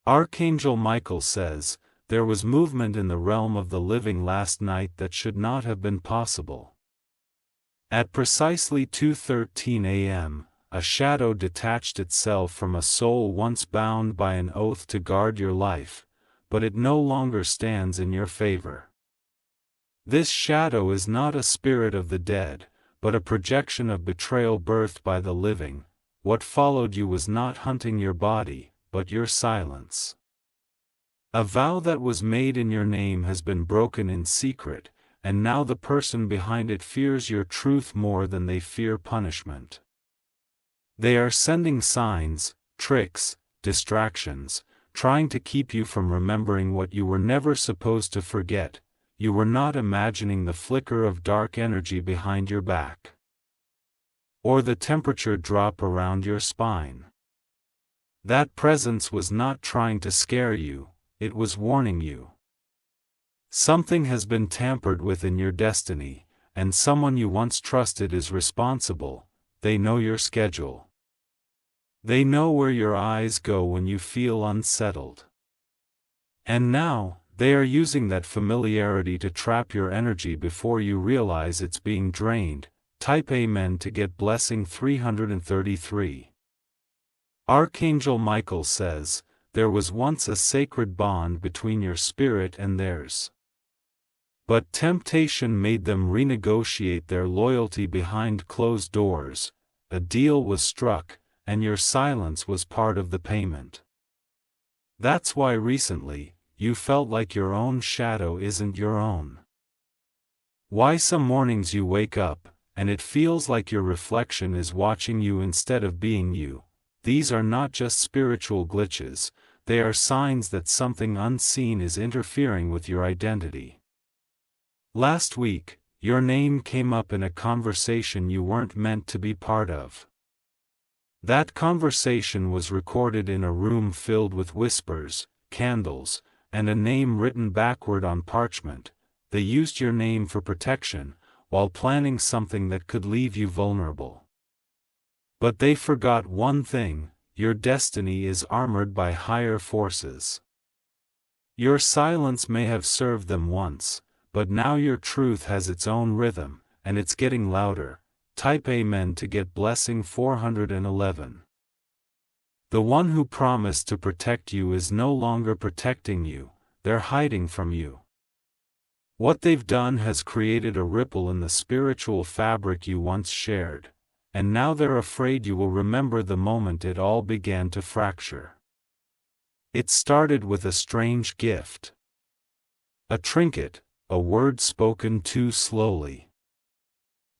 Archangel Michael says, there was movement in the realm of the living last night that should not have been possible. At precisely 2:13 a.m., a shadow detached itself from a soul once bound by an oath to guard your life, but it no longer stands in your favor. This shadow is not a spirit of the dead, but a projection of betrayal birthed by the living. What followed you was not hunting your body, but your silence. A vow that was made in your name has been broken in secret, and now the person behind it fears your truth more than they fear punishment. They are sending signs, tricks, distractions, trying to keep you from remembering what you were never supposed to forget. You were not imagining the flicker of dark energy behind your back, or the temperature drop around your spine. That presence was not trying to scare you, it was warning you. Something has been tampered with in your destiny, and someone you once trusted is responsible. They know your schedule. They know where your eyes go when you feel unsettled. And now, they are using that familiarity to trap your energy before you realize it's being drained. Type Amen to get blessing 333. Archangel Michael says, there was once a sacred bond between your spirit and theirs. But temptation made them renegotiate their loyalty behind closed doors. A deal was struck, and your silence was part of the payment. That's why recently, you felt like your own shadow isn't your own. Why some mornings you wake up, and it feels like your reflection is watching you instead of being you. These are not just spiritual glitches, they are signs that something unseen is interfering with your identity. Last week, your name came up in a conversation you weren't meant to be part of. That conversation was recorded in a room filled with whispers, candles, and a name written backward on parchment. They used your name for protection, while planning something that could leave you vulnerable. But they forgot one thing: your destiny is armored by higher forces. Your silence may have served them once, but now your truth has its own rhythm, and it's getting louder. Type Amen to get blessing 411. The one who promised to protect you is no longer protecting you, they're hiding from you. What they've done has created a ripple in the spiritual fabric you once shared, and now they're afraid you will remember the moment it all began to fracture. It started with a strange gift. A trinket, a word spoken too slowly.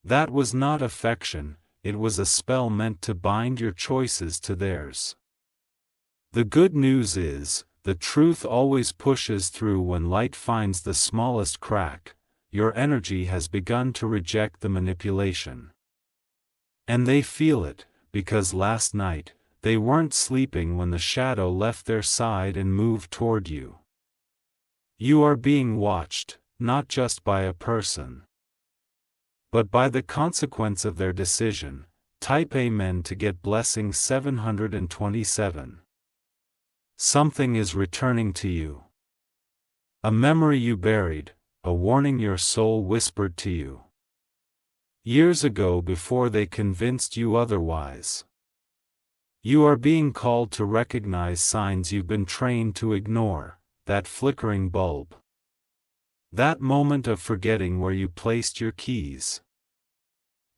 That was not affection, it was a spell meant to bind your choices to theirs. The good news is, the truth always pushes through when light finds the smallest crack. Your energy has begun to reject the manipulation. And they feel it, because last night, they weren't sleeping when the shadow left their side and moved toward you. You are being watched, not just by a person, but by the consequence of their decision. Type Amen to get blessing 727. Something is returning to you. A memory you buried, a warning your soul whispered to you years ago before they convinced you otherwise. You are being called to recognize signs you've been trained to ignore, that flickering bulb. That moment of forgetting where you placed your keys.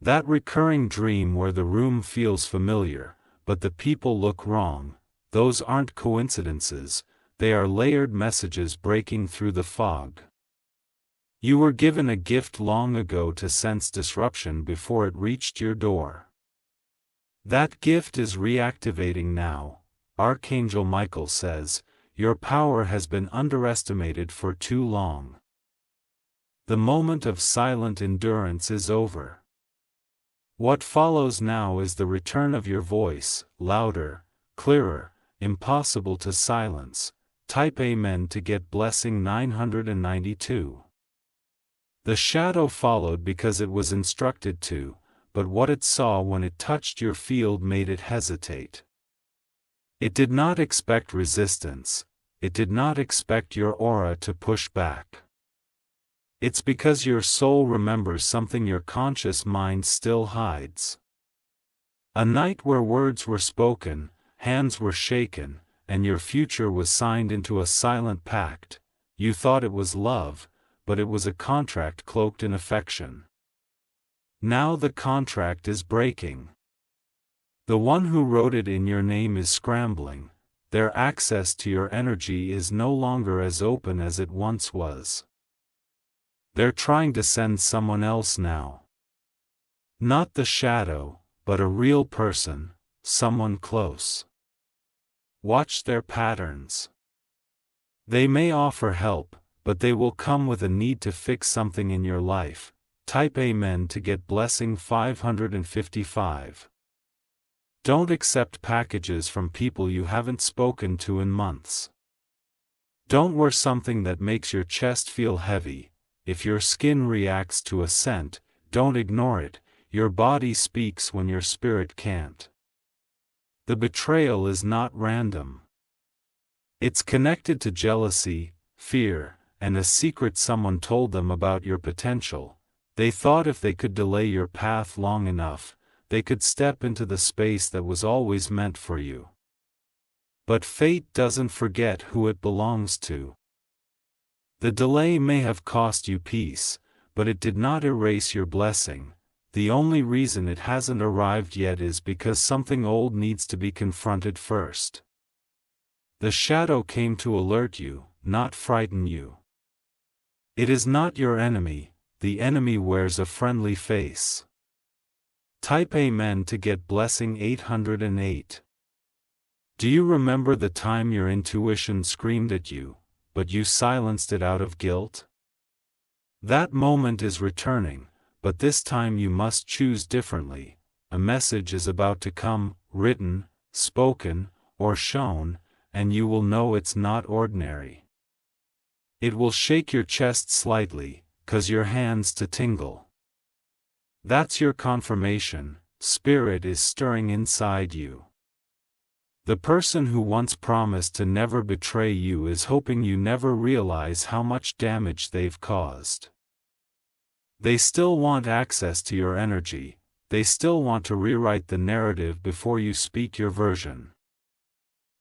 That recurring dream where the room feels familiar, but the people look wrong. Those aren't coincidences, they are layered messages breaking through the fog. You were given a gift long ago to sense disruption before it reached your door. That gift is reactivating now. Archangel Michael says, your power has been underestimated for too long. The moment of silent endurance is over. What follows now is the return of your voice, louder, clearer, impossible to silence. Type Amen to get blessing 992. The shadow followed because it was instructed to, but what it saw when it touched your field made it hesitate. It did not expect resistance, it did not expect your aura to push back. It's because your soul remembers something your conscious mind still hides. A night where words were spoken, hands were shaken, and your future was signed into a silent pact. You thought it was love, but it was a contract cloaked in affection. Now the contract is breaking. The one who wrote it in your name is scrambling. Their access to your energy is no longer as open as it once was. They're trying to send someone else now. Not the shadow, but a real person, someone close. Watch their patterns. They may offer help, but they will come with a need to fix something in your life. Type Amen to get blessing 555. Don't accept packages from people you haven't spoken to in months. Don't wear something that makes your chest feel heavy. If your skin reacts to a scent, don't ignore it. Your body speaks when your spirit can't. The betrayal is not random. It's connected to jealousy, fear, and a secret someone told them about your potential. They thought if they could delay your path long enough, they could step into the space that was always meant for you. But fate doesn't forget who it belongs to. The delay may have cost you peace, but it did not erase your blessing. The only reason it hasn't arrived yet is because something old needs to be confronted first. The shadow came to alert you, not frighten you. It is not your enemy, the enemy wears a friendly face. Type Amen to get blessing 808. Do you remember the time your intuition screamed at you, but you silenced it out of guilt? That moment is returning, but this time you must choose differently. A message is about to come, written, spoken, or shown, and you will know it's not ordinary. It will shake your chest slightly, cause your hands to tingle. That's your confirmation. Spirit is stirring inside you. The person who once promised to never betray you is hoping you never realize how much damage they've caused. They still want access to your energy, they still want to rewrite the narrative before you speak your version.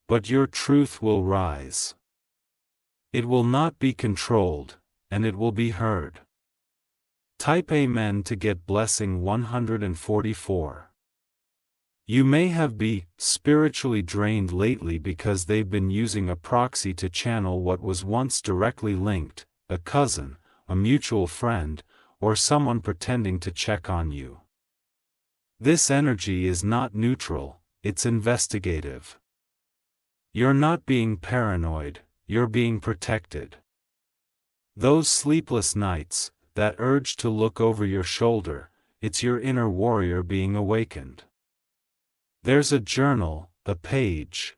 But your truth will rise. It will not be controlled, and it will be heard. Type Amen to get blessing 144. You may have been spiritually drained lately because they've been using a proxy to channel what was once directly linked, a cousin, a mutual friend, or someone pretending to check on you. This energy is not neutral, it's investigative. You're not being paranoid, you're being protected. Those sleepless nights, that urge to look over your shoulder, it's your inner warrior being awakened. There's a journal, a page,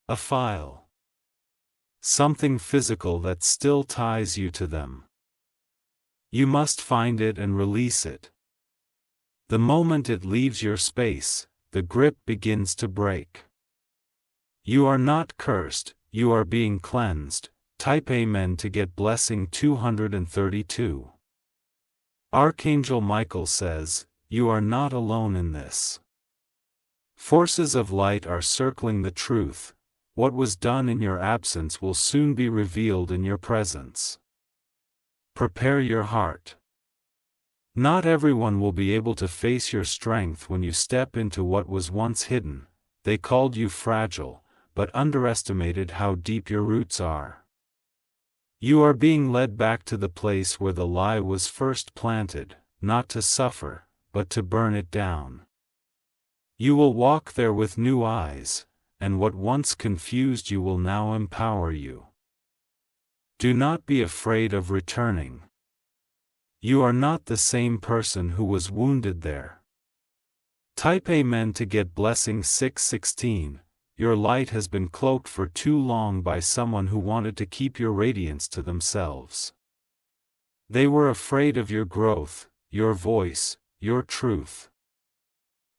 a file. Something physical that still ties you to them. You must find it and release it. The moment it leaves your space, the grip begins to break. You are not cursed, you are being cleansed. Type Amen to get blessing 232. Archangel Michael says, you are not alone in this. Forces of light are circling the truth. What was done in your absence will soon be revealed in your presence. Prepare your heart. Not everyone will be able to face your strength when you step into what was once hidden. They called you fragile, but underestimated how deep your roots are. You are being led back to the place where the lie was first planted, not to suffer, but to burn it down. You will walk there with new eyes, and what once confused you will now empower you. Do not be afraid of returning. You are not the same person who was wounded there. Type Amen to get blessing 616. Your light has been cloaked for too long by someone who wanted to keep your radiance to themselves. They were afraid of your growth, your voice, your truth.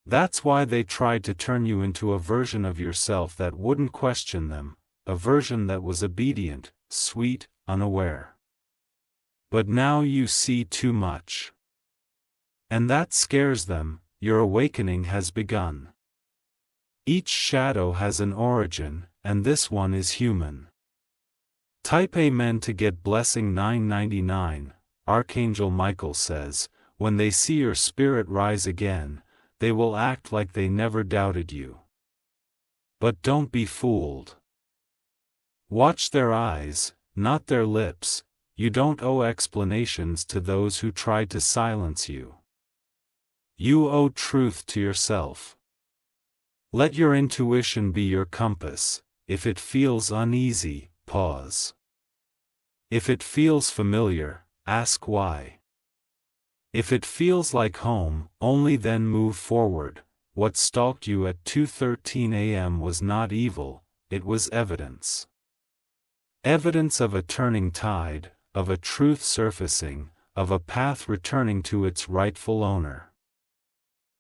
That's why they tried to turn you into a version of yourself that wouldn't question them, a version that was obedient, sweet, unaware. But now you see too much. And that scares them. Your awakening has begun. Each shadow has an origin, and this one is human. Type Amen to get blessing 999. Archangel Michael says, when they see your spirit rise again, they will act like they never doubted you. But don't be fooled. Watch their eyes, not their lips. You don't owe explanations to those who tried to silence you. You owe truth to yourself. Let your intuition be your compass. If it feels uneasy, pause. If it feels familiar, ask why. If it feels like home, only then move forward. What stalked you at 2:13 a.m. was not evil, it was evidence. Evidence of a turning tide, of a truth surfacing, of a path returning to its rightful owner.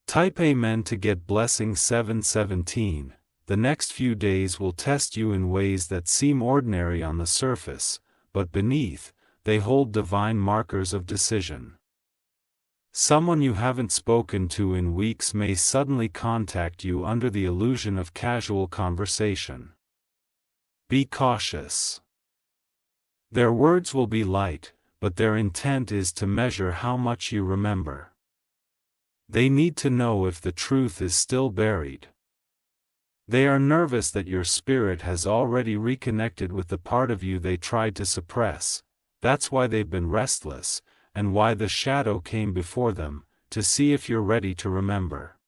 Type Amen to get blessing 717. The next few days will test you in ways that seem ordinary on the surface, but beneath, they hold divine markers of decision. Someone you haven't spoken to in weeks may suddenly contact you under the illusion of casual conversation. Be cautious. Their words will be light, but their intent is to measure how much you remember. They need to know if the truth is still buried. They are nervous that your spirit has already reconnected with the part of you they tried to suppress. That's why they've been restless, and why the shadow came before them, to see if you're ready to remember.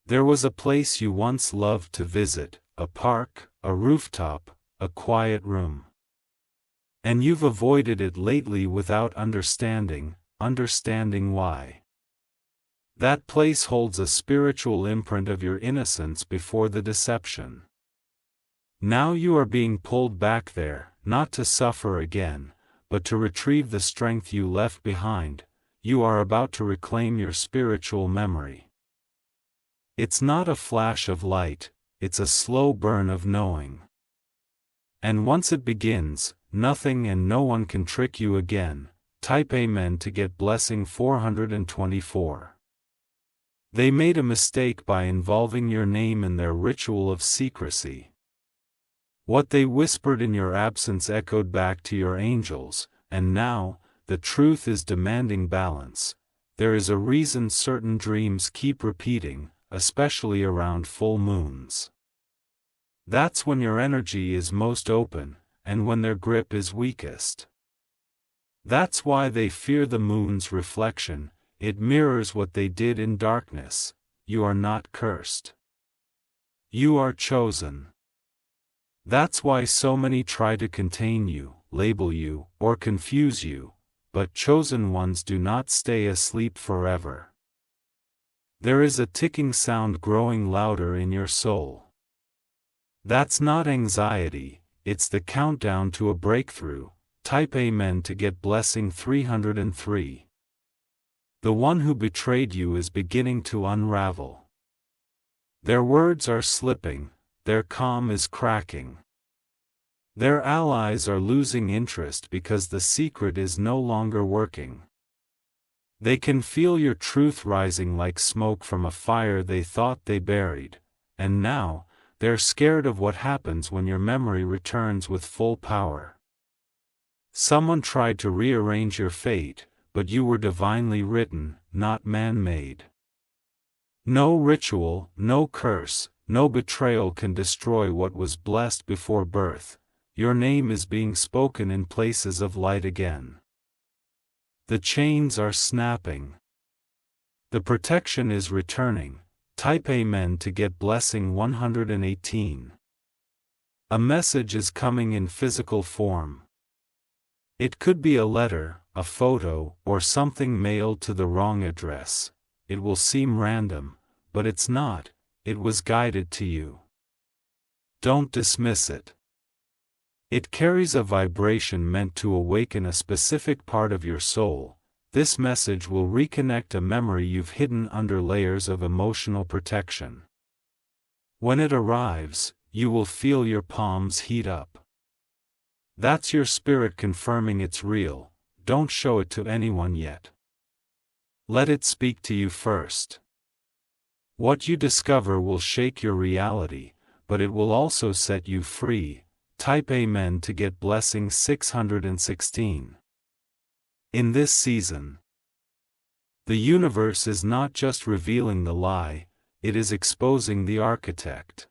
There was a place you once loved to visit, a park, a rooftop, a quiet room. And you've avoided it lately without understanding why. That place holds a spiritual imprint of your innocence before the deception. Now you are being pulled back there, not to suffer again, but to retrieve the strength you left behind. You are about to reclaim your spiritual memory. It's not a flash of light, it's a slow burn of knowing. And once it begins, nothing and no one can trick you again. Type Amen to get blessing 424. They made a mistake by involving your name in their ritual of secrecy. What they whispered in your absence echoed back to your angels, and now, the truth is demanding balance. There is a reason certain dreams keep repeating, especially around full moons. That's when your energy is most open, and when their grip is weakest. That's why they fear the moon's reflection. It mirrors what they did in darkness. You are not cursed. You are chosen. That's why so many try to contain you, label you, or confuse you, but chosen ones do not stay asleep forever. There is a ticking sound growing louder in your soul. That's not anxiety, it's the countdown to a breakthrough. Type Amen to get blessing 303. The one who betrayed you is beginning to unravel. Their words are slipping, their calm is cracking. Their allies are losing interest because the secret is no longer working. They can feel your truth rising like smoke from a fire they thought they buried, and now, they're scared of what happens when your memory returns with full power. Someone tried to rearrange your fate, but you were divinely written, not man-made. No ritual, no curse, no betrayal can destroy what was blessed before birth. Your name is being spoken in places of light again. The chains are snapping. The protection is returning. Type Amen to get blessing 118. A message is coming in physical form. It could be a letter, a photo, or something mailed to the wrong address. It will seem random, but it's not. It was guided to you. Don't dismiss it. It carries a vibration meant to awaken a specific part of your soul. This message will reconnect a memory you've hidden under layers of emotional protection. When it arrives, you will feel your palms heat up. That's your spirit confirming it's real. Don't show it to anyone yet. Let it speak to you first. What you discover will shake your reality, but it will also set you free. Type Amen to get blessing 616. In this season, the universe is not just revealing the lie, it is exposing the architect.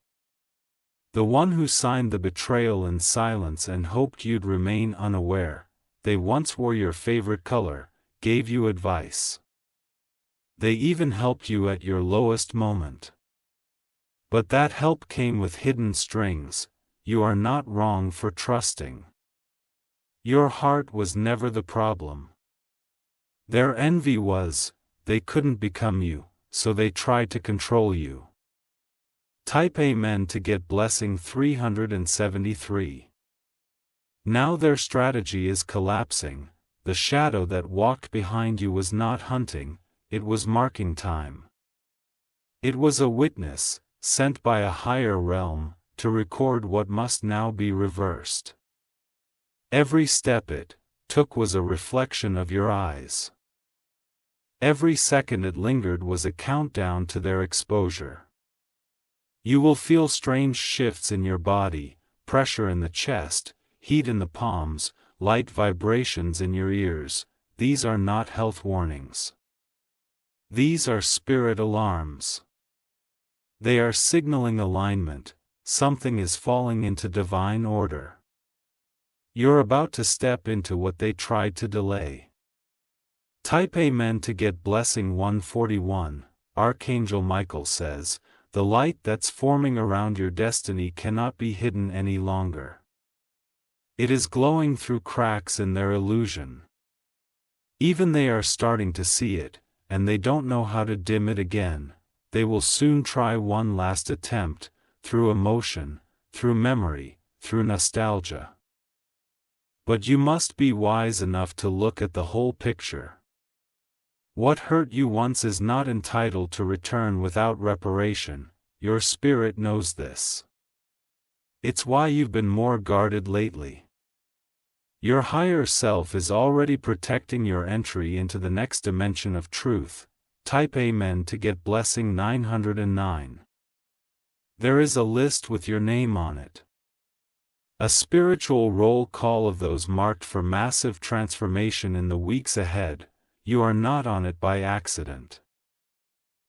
The one who signed the betrayal in silence and hoped you'd remain unaware. They once wore your favorite color, gave you advice. They even helped you at your lowest moment. But that help came with hidden strings. You are not wrong for trusting. Your heart was never the problem. Their envy was, they couldn't become you, so they tried to control you. Type Amen to get blessing 373. Now their strategy is collapsing. The shadow that walked behind you was not hunting, it was marking time. It was a witness, sent by a higher realm, to record what must now be reversed. Every step it took was a reflection of your eyes. Every second it lingered was a countdown to their exposure. You will feel strange shifts in your body, pressure in the chest, heat in the palms, light vibrations in your ears. These are not health warnings. These are spirit alarms. They are signaling alignment. Something is falling into divine order. You're about to step into what they tried to delay. Type Amen to get blessing 141. Archangel Michael says, the light that's forming around your destiny cannot be hidden any longer. It is glowing through cracks in their illusion. Even they are starting to see it, and they don't know how to dim it again. They will soon try one last attempt, through emotion, through memory, through nostalgia. But you must be wise enough to look at the whole picture. What hurt you once is not entitled to return without reparation. Your spirit knows this. It's why you've been more guarded lately. Your higher self is already protecting your entry into the next dimension of truth. Type Amen to get blessing 909. There is a list with your name on it. A spiritual roll call of those marked for massive transformation in the weeks ahead. You are not on it by accident.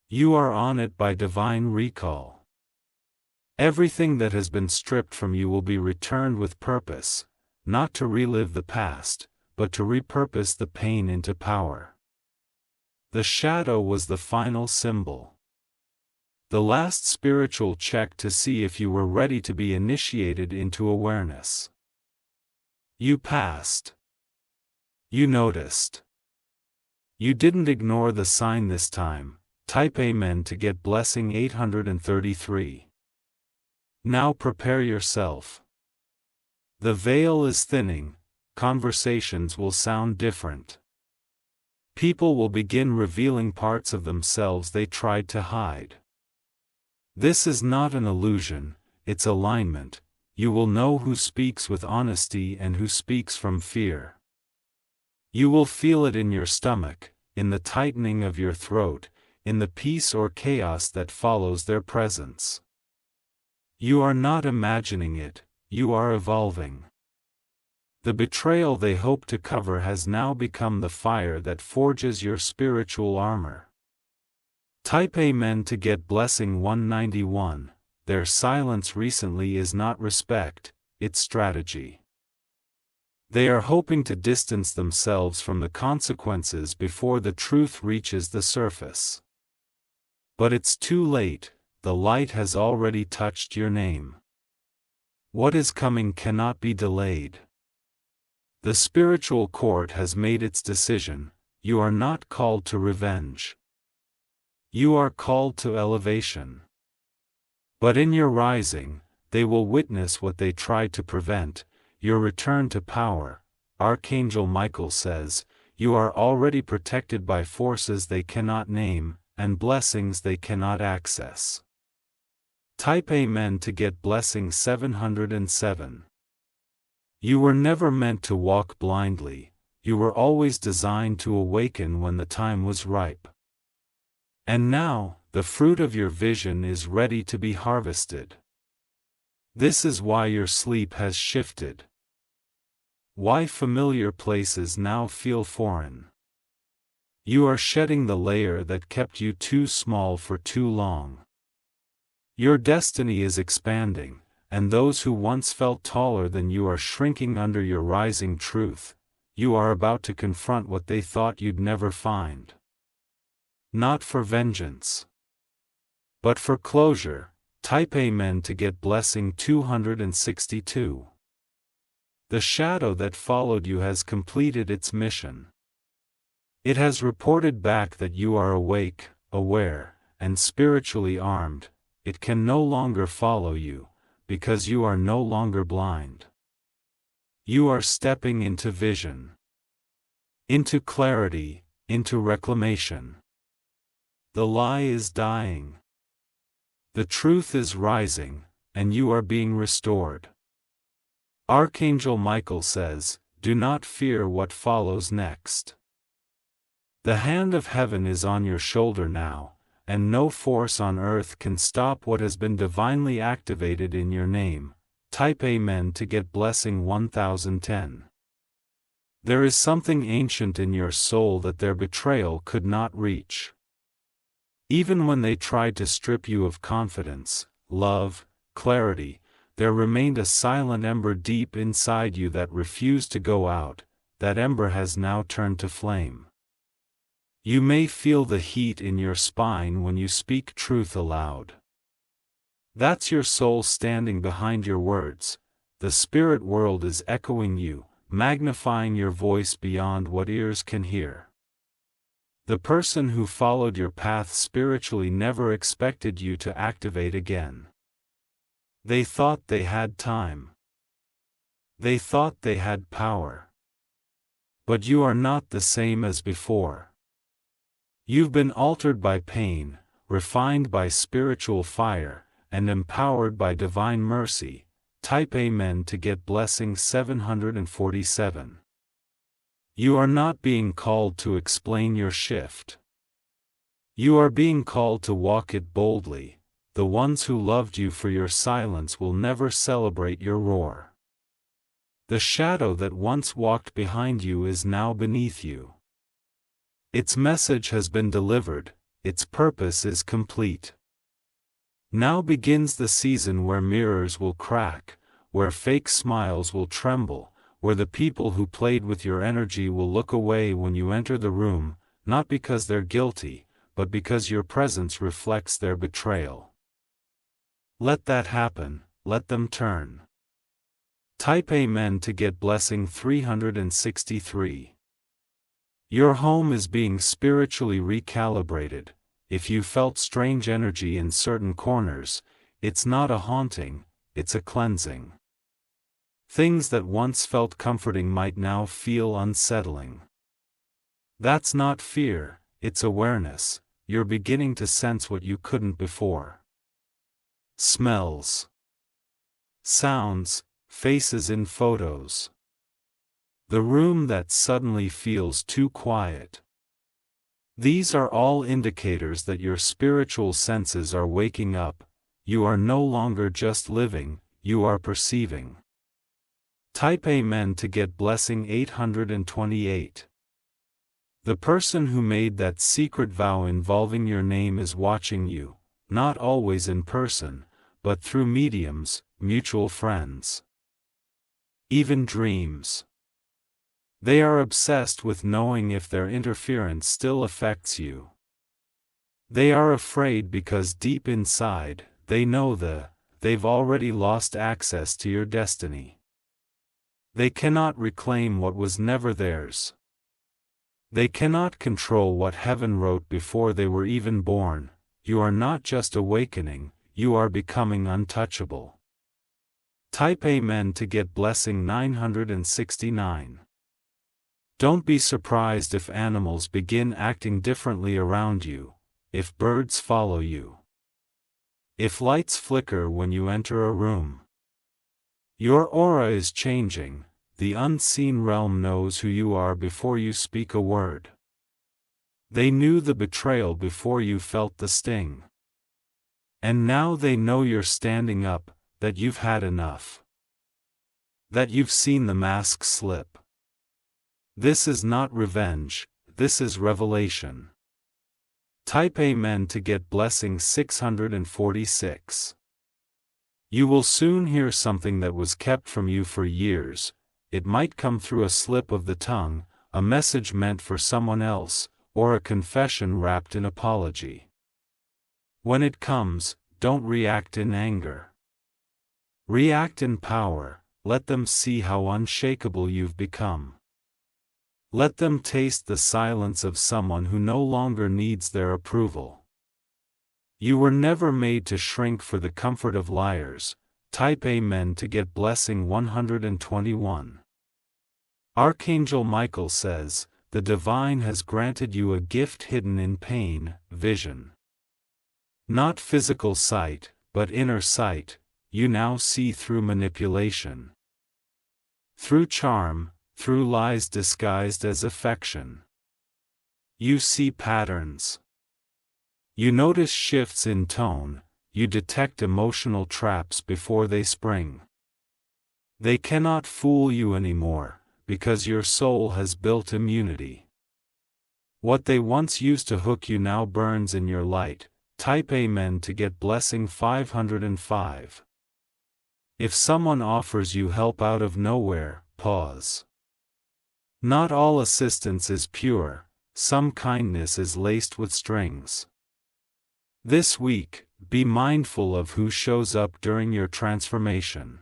You are on it by divine recall. Everything that has been stripped from you will be returned with purpose, not to relive the past, but to repurpose the pain into power. The shadow was the final symbol. The last spiritual check to see if you were ready to be initiated into awareness. You passed. You noticed. You didn't ignore the sign this time. Type Amen to get blessing 833. Now prepare yourself. The veil is thinning, conversations will sound different. People will begin revealing parts of themselves they tried to hide. This is not an illusion, it's alignment. You will know who speaks with honesty and who speaks from fear. You will feel it in your stomach, in the tightening of your throat, in the peace or chaos that follows their presence. You are not imagining it, you are evolving. The betrayal they hope to cover has now become the fire that forges your spiritual armor. Type Amen to get blessing 191. Their silence recently is not respect, it's strategy. They are hoping to distance themselves from the consequences before the truth reaches the surface. But it's too late, the light has already touched your name. What is coming cannot be delayed. The spiritual court has made its decision. You are not called to revenge. You are called to elevation. But in your rising, they will witness what they tried to prevent, your return to power. Archangel Michael says, you are already protected by forces they cannot name, and blessings they cannot access. Type Amen to get blessing 707. You were never meant to walk blindly, you were always designed to awaken when the time was ripe. And now, the fruit of your vision is ready to be harvested. This is why your sleep has shifted. Why familiar places now feel foreign. You are shedding the layer that kept you too small for too long. Your destiny is expanding, and those who once felt taller than you are shrinking under your rising truth. You are about to confront what they thought you'd never find. Not for vengeance, but for closure. Type Amen to get blessing 262. The shadow that followed you has completed its mission. It has reported back that you are awake, aware, and spiritually armed. It can no longer follow you, because you are no longer blind. You are stepping into vision, into clarity, into reclamation. The lie is dying. The truth is rising, and you are being restored. Archangel Michael says, "Do not fear what follows next." The hand of heaven is on your shoulder now, and no force on earth can stop what has been divinely activated in your name. Type Amen to get blessing 1010. There is something ancient in your soul that their betrayal could not reach. Even when they tried to strip you of confidence, love, clarity, there remained a silent ember deep inside you that refused to go out. That ember has now turned to flame. You may feel the heat in your spine when you speak truth aloud. That's your soul standing behind your words. The spirit world is echoing you, magnifying your voice beyond what ears can hear. The person who followed your path spiritually never expected you to activate again. They thought they had time. They thought they had power. But you are not the same as before. You've been altered by pain, refined by spiritual fire, and empowered by divine mercy. Type Amen to get blessing 747. You are not being called to explain your shift. You are being called to walk it boldly. The ones who loved you for your silence will never celebrate your roar. The shadow that once walked behind you is now beneath you. Its message has been delivered, its purpose is complete. Now begins the season where mirrors will crack, where fake smiles will tremble, where the people who played with your energy will look away when you enter the room, not because they're guilty, but because your presence reflects their betrayal. Let that happen, let them turn. Type Amen to get blessing 363. Your home is being spiritually recalibrated. If you felt strange energy in certain corners, it's not a haunting, it's a cleansing. Things that once felt comforting might now feel unsettling. That's not fear, it's awareness. You're beginning to sense what you couldn't before. Smells, sounds, faces in photos. The room that suddenly feels too quiet. These are all indicators that your spiritual senses are waking up. You are no longer just living, you are perceiving. Type Amen to get blessing 828. The person who made that secret vow involving your name is watching you, not always in person, but through mediums, mutual friends. Even dreams. They are obsessed with knowing if their interference still affects you. They are afraid because deep inside, they know they've already lost access to your destiny. They cannot reclaim what was never theirs. They cannot control what heaven wrote before they were even born. You are not just awakening, you are becoming untouchable. Type Amen to get blessing 969. Don't be surprised if animals begin acting differently around you, if birds follow you, if lights flicker when you enter a room. Your aura is changing. The unseen realm knows who you are before you speak a word. They knew the betrayal before you felt the sting. And now they know you're standing up, that you've had enough. That you've seen the mask slip. This is not revenge, this is revelation. Type Amen to get blessing 646. You will soon hear something that was kept from you for years. It might come through a slip of the tongue, a message meant for someone else, or a confession wrapped in apology. When it comes, don't react in anger. React in power. Let them see how unshakable you've become. Let them taste the silence of someone who no longer needs their approval. You were never made to shrink for the comfort of liars. Type Amen to get blessing 121. Archangel Michael says, the divine has granted you a gift hidden in pain, vision. Not physical sight, but inner sight. You now see through manipulation. Through charm, through lies disguised as affection. You see patterns. You notice shifts in tone, you detect emotional traps before they spring. They cannot fool you anymore, because your soul has built immunity. What they once used to hook you now burns in your light. Type Amen to get blessing 505. If someone offers you help out of nowhere, pause. Not all assistance is pure, some kindness is laced with strings. This week, be mindful of who shows up during your transformation.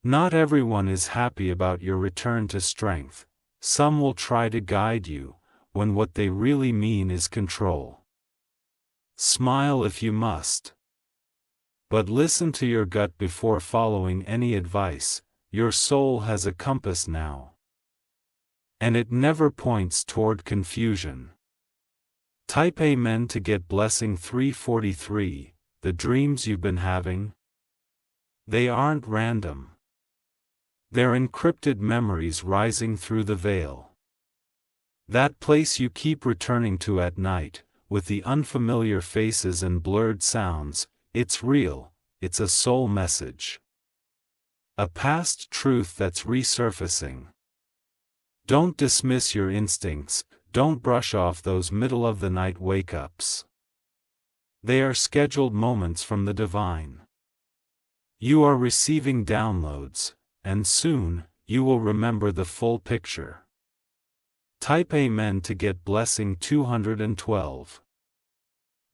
Not everyone is happy about your return to strength. Some will try to guide you, when what they really mean is control. Smile if you must. But listen to your gut before following any advice. Your soul has a compass now. And it never points toward confusion. Type Amen to get blessing 343. The dreams you've been having? They aren't random. They're encrypted memories rising through the veil. That place you keep returning to at night, with the unfamiliar faces and blurred sounds, it's real, it's a soul message. A past truth that's resurfacing. Don't dismiss your instincts, don't brush off those middle-of-the-night wake-ups. They are scheduled moments from the divine. You are receiving downloads, and soon, you will remember the full picture. Type Amen to get blessing 212.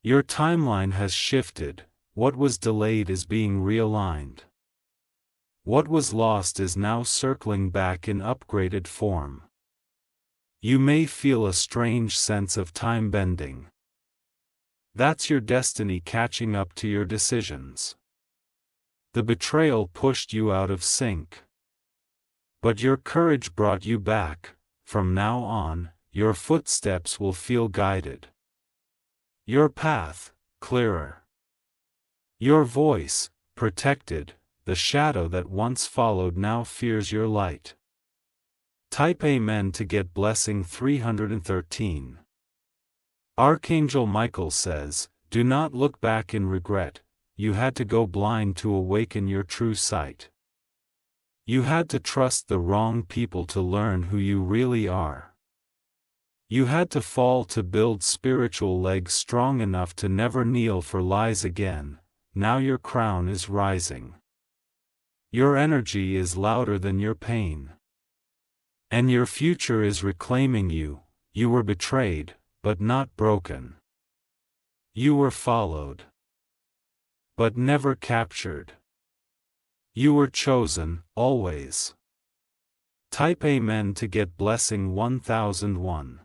Your timeline has shifted, what was delayed is being realigned. What was lost is now circling back in upgraded form. You may feel a strange sense of time bending. That's your destiny catching up to your decisions. The betrayal pushed you out of sync. But your courage brought you back. From now on, your footsteps will feel guided. Your path, clearer. Your voice, protected. The shadow that once followed now fears your light. Type Amen to get blessing 313. Archangel Michael says, do not look back in regret. You had to go blind to awaken your true sight. You had to trust the wrong people to learn who you really are. You had to fall to build spiritual legs strong enough to never kneel for lies again. Now your crown is rising. Your energy is louder than your pain. And your future is reclaiming you. You were betrayed, but not broken. You were followed, but never captured. You were chosen, always. Type Amen to get blessing 1001.